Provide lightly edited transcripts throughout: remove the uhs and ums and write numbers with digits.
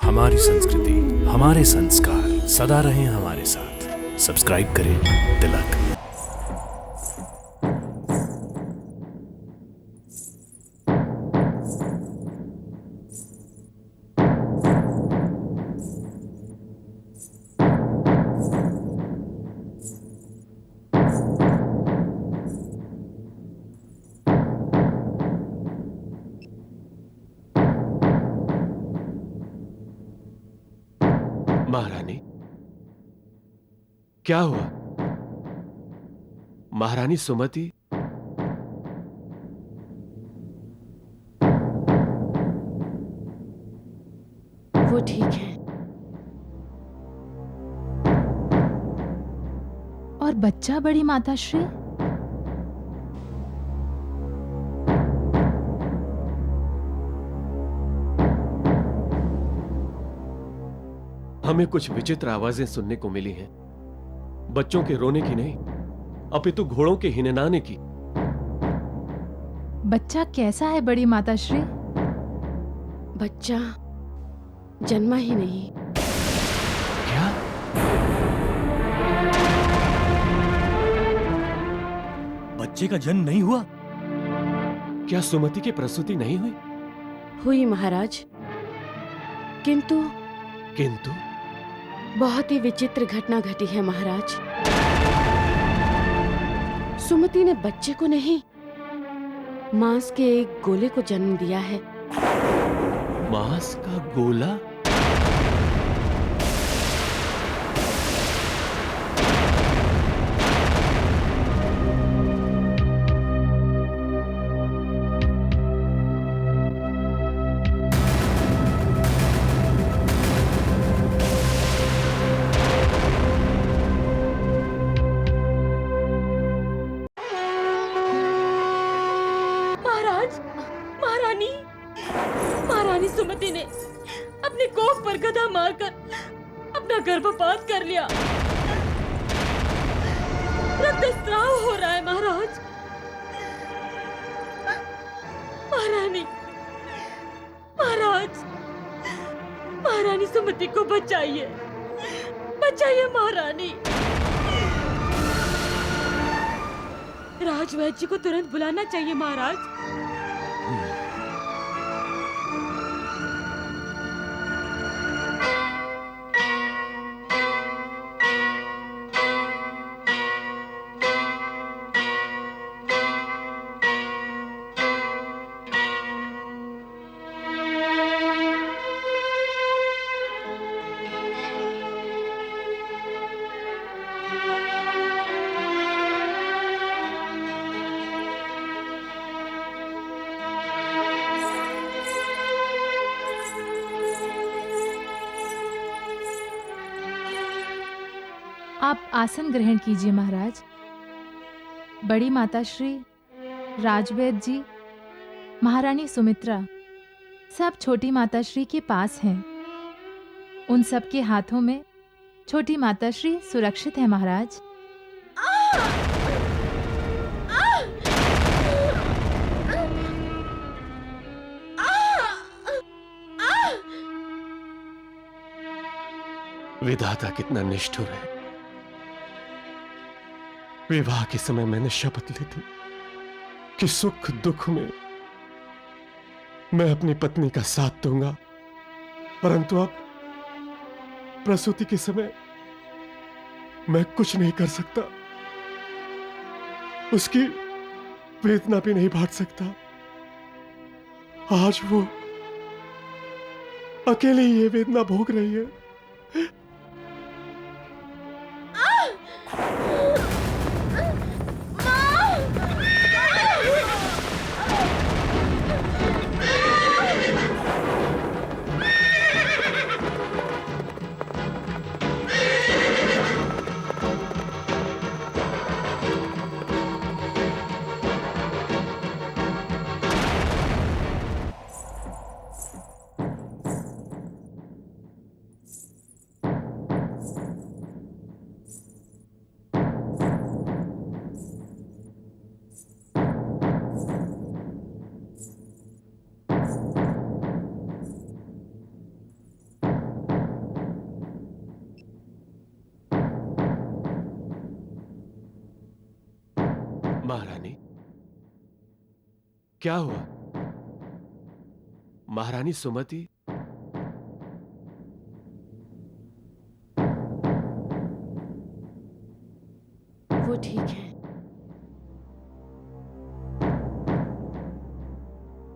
हमारी संस्कृति, हमारे संस्कार सदा रहें हमारे साथ। सब्सक्राइब करें तिलक। महारानी, क्या हुआ? महारानी सुमति? वो ठीक है। और बच्चा बड़ी माताश्री? हमें कुछ विचित्र आवाजें सुनने को मिली हैं। बच्चों के रोने की नहीं, अपितु घोड़ों के हिननाने की। बच्चा कैसा है बड़ी माताश्री? बच्चा जन्मा ही नहीं। क्या? बच्चे का जन्म नहीं हुआ? क्या सुमति की प्रसूति नहीं हुई? हुई महाराज, किंतु किंतु बहुत ही विचित्र घटना घटी है महाराज। सुमति ने बच्चे को नहीं, मांस के एक गोले को जन्म दिया है। मांस का गोला? महारानी सुमति ने अपने कोख पर गधा मारकर अपना गर्भपात कर लिया। रक्तस्राव हो रहा है महाराज। महारानी, महाराज, महारानी सुमति को बचाइए, बचाइए महारानी। राजवैद्य जी को तुरंत बुलाना चाहिए महाराज। आप आसन ग्रहण कीजिए महाराज। बड़ी माताश्री, राजवैद्य जी, महारानी सुमित्रा सब छोटी माताश्री के पास हैं। उन सब के हाथों में छोटी माताश्री सुरक्षित है महाराज। विधाता कितना निष्ठुर है। विवाह के समय मैंने शपथ ली थी कि सुख दुख में मैं अपनी पत्नी का साथ दूंगा, परंतु अब प्रसूति के समय मैं कुछ नहीं कर सकता। उसकी वेदना भी नहीं बांट सकता। आज वो अकेले ही ये वेदना भोग रही है। महारानी, क्या हुआ? महारानी सुमति? वो ठीक है।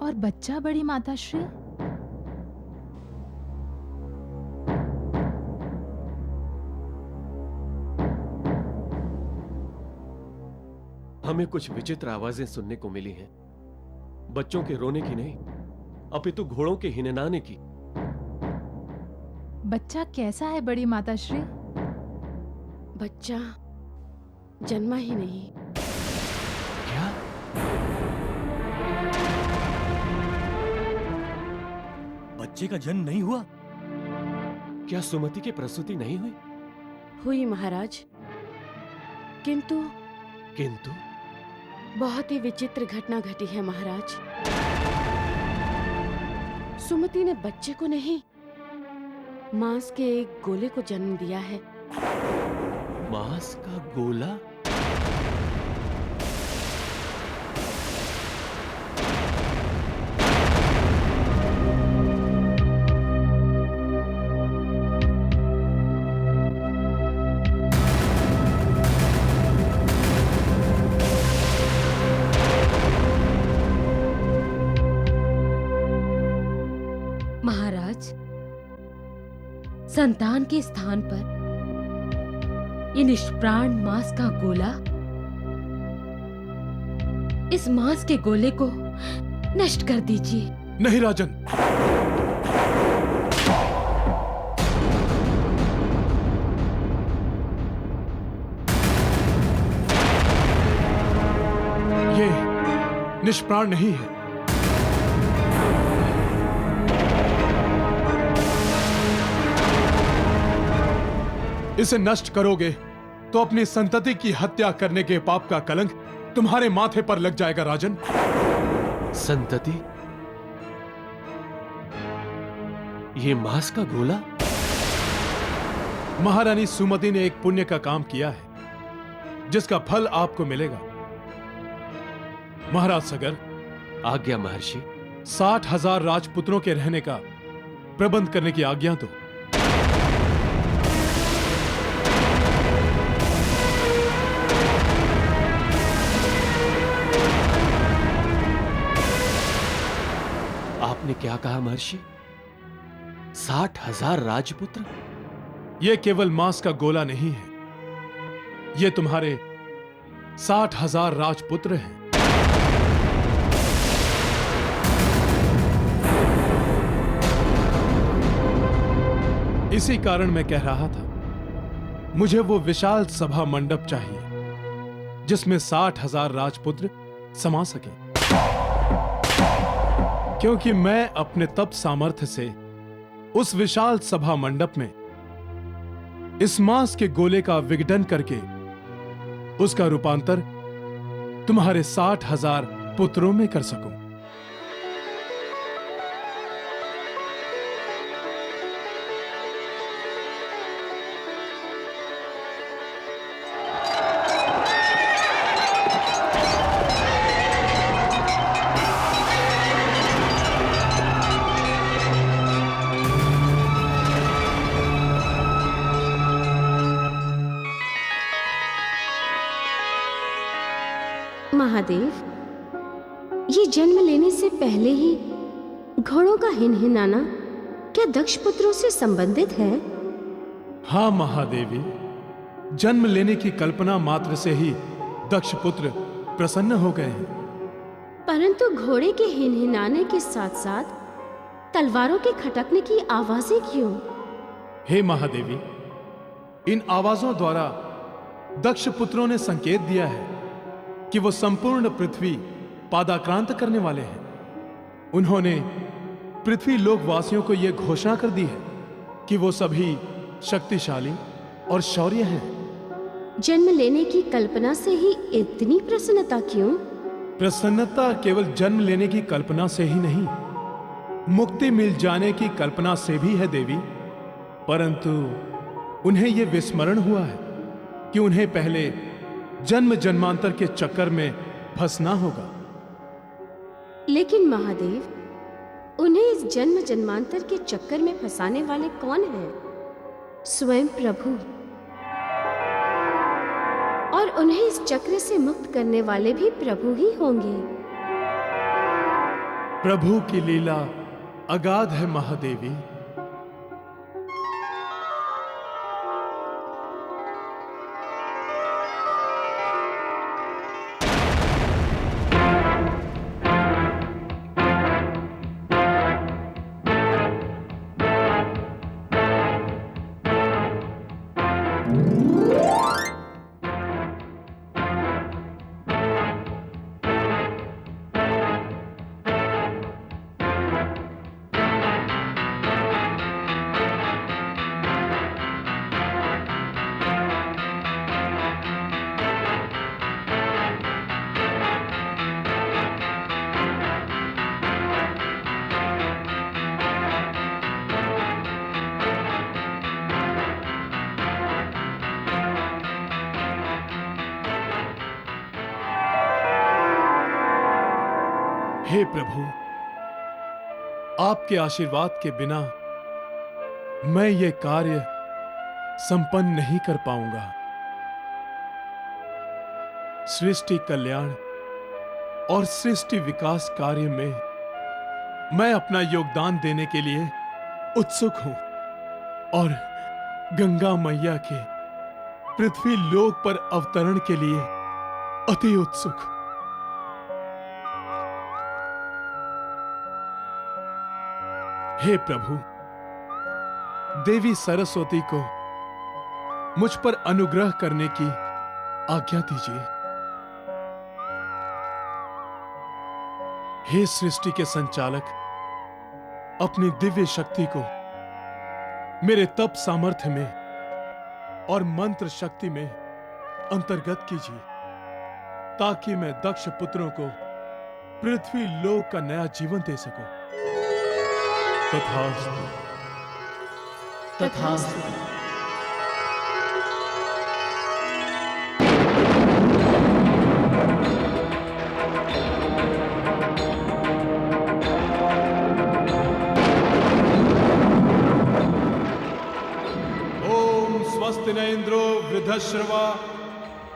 और बच्चा बड़ी माताश्री? हमें कुछ विचित्र आवाजें सुनने को मिली हैं। बच्चों के रोने की नहीं, अपितु घोड़ों के हिननाने की। बच्चा कैसा है बड़ी माताश्री? बच्चा जन्मा ही नहीं। क्या? बच्चे का जन्म नहीं हुआ? क्या सुमति की प्रसूति नहीं हुई? हुई महाराज, किंतु किंतु बहुत ही विचित्र घटना घटी है महाराज। सुमति ने बच्चे को नहीं, मांस के एक गोले को जन्म दिया है। मांस का गोला? महाराज, संतान के स्थान पर ये निष्प्राण मांस का गोला, इस मांस के गोले को नष्ट कर दीजिए। नहीं राजन, ये निष्प्राण नहीं है। इसे नष्ट करोगे तो अपनी संतति की हत्या करने के पाप का कलंक तुम्हारे माथे पर लग जाएगा राजन। संतति? ये मांस का गोला? महारानी सुमति ने एक पुण्य का काम किया है जिसका फल आपको मिलेगा। महाराज सगर, आज्ञा महर्षि। 60,000 राजपुत्रों के रहने का प्रबंध करने की आज्ञा दो। आपने क्या कहा महर्षि? 60,000 राजपुत्र? यह केवल मांस का गोला नहीं है, ये तुम्हारे 60,000 राजपुत्र हैं। इसी कारण मैं कह रहा था, मुझे वो विशाल सभा मंडप चाहिए जिसमें 60,000 राजपुत्र समा सके, क्योंकि मैं अपने तप सामर्थ्य से उस विशाल सभा मंडप में इस मांस के गोले का विघटन करके उसका रूपांतर तुम्हारे 60,000 पुत्रों में कर सकूं। महादेव, ये जन्म लेने से पहले ही घोड़ों का हिनहिनाना क्या दक्ष पुत्रों से संबंधित है? हाँ महादेवी, जन्म लेने की कल्पना मात्र से ही दक्ष पुत्र प्रसन्न हो गए हैं। परंतु घोड़े के हिनहिनाने के साथ साथ तलवारों के खटकने की आवाजें क्यों? हे महादेवी, इन आवाजों द्वारा दक्ष पुत्रों ने संकेत दिया है कि वो संपूर्ण पृथ्वी पादाक्रांत करने वाले हैं। उन्होंने पृथ्वी लोकवासियों को यह घोषणा कर दी है कि वो सभी शक्तिशाली और शौर्य हैं। जन्म लेने की कल्पना से ही इतनी प्रसन्नता क्यों? प्रसन्नता केवल जन्म लेने की कल्पना से ही नहीं, मुक्ति मिल जाने की कल्पना से भी है देवी। परंतु उन्हें यह विस्मरण हुआ है कि उन्हें पहले जन्म जन्मांतर के चक्कर में फंसना होगा। लेकिन महादेव, उन्हें इस जन्म जन्मांतर के चक्कर में फंसाने वाले कौन हैं? स्वयं प्रभु। और उन्हें इस चक्र से मुक्त करने वाले भी प्रभु ही होंगे। प्रभु की लीला अगाध है महादेवी। हे प्रभु, आपके आशीर्वाद के बिना मैं ये कार्य संपन्न नहीं कर पाऊंगा। सृष्टि कल्याण और सृष्टि विकास कार्य में मैं अपना योगदान देने के लिए उत्सुक हूं और गंगा मैया के पृथ्वी लोक पर अवतरण के लिए अति उत्सुक। हे प्रभु, देवी सरस्वती को मुझ पर अनुग्रह करने की आज्ञा दीजिए। हे सृष्टि के संचालक, अपनी दिव्य शक्ति को मेरे तप सामर्थ्य में और मंत्र शक्ति में अंतर्गत कीजिए, ताकि मैं दक्ष पुत्रों को पृथ्वी लोक का नया जीवन दे सकूं। तथास्तु। तथास्तु। ओम स्वस्ति न इंद्रो वृद्धश्रवा,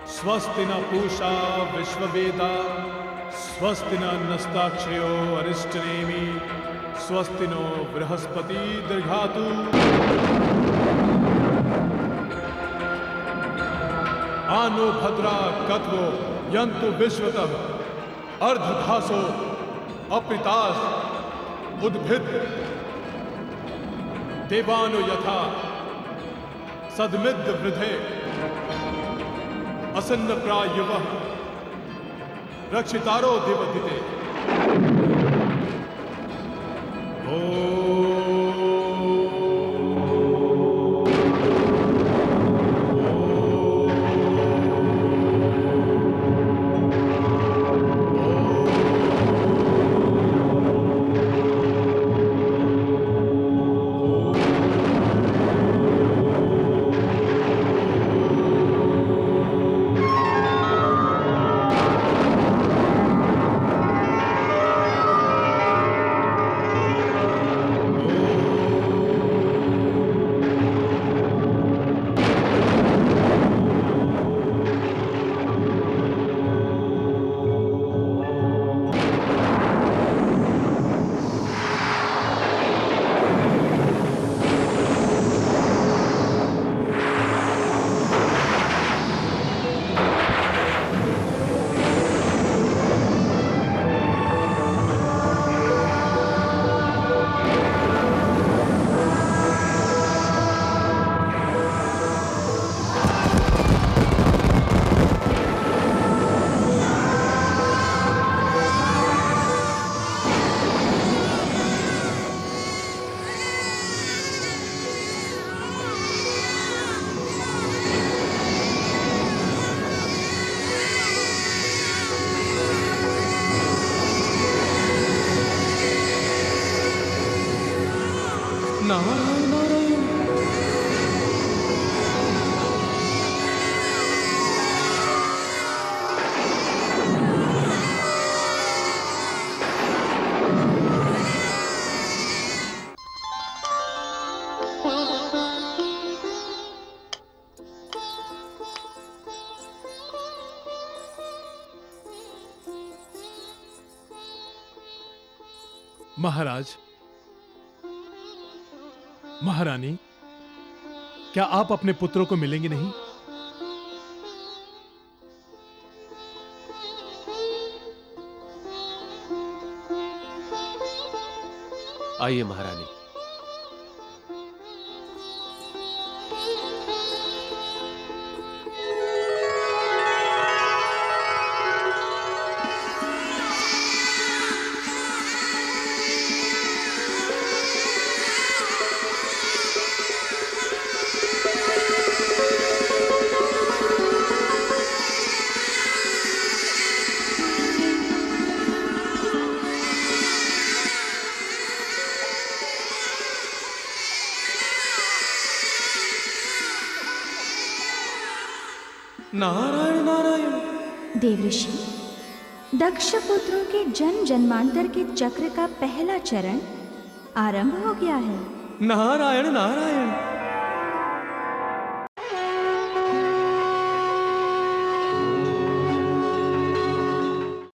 स्वस्ति न पूषा विश्ववेदा, स्वस्ति न नस्ताक्षयो अरिष्टनेमि, स्वस्ति नो बृहस्पति दीर्घातु। आनो भद्रा कत्वो यन्तु विश्वतः, अर्धधासो अपृतास उद्भिद, देवानो यथा सदमिद्ध वृधे, असन्न प्रायुवः रक्षितारो दिवदिते। महाराज, महारानी, क्या आप अपने पुत्रों को मिलेंगे नहीं? आइए महारानी। नारायण नारायण। देवऋषि, दक्ष पुत्रों के जन्म जन्मांतर के चक्र का पहला चरण आरंभ हो गया है। नारायण नारायण।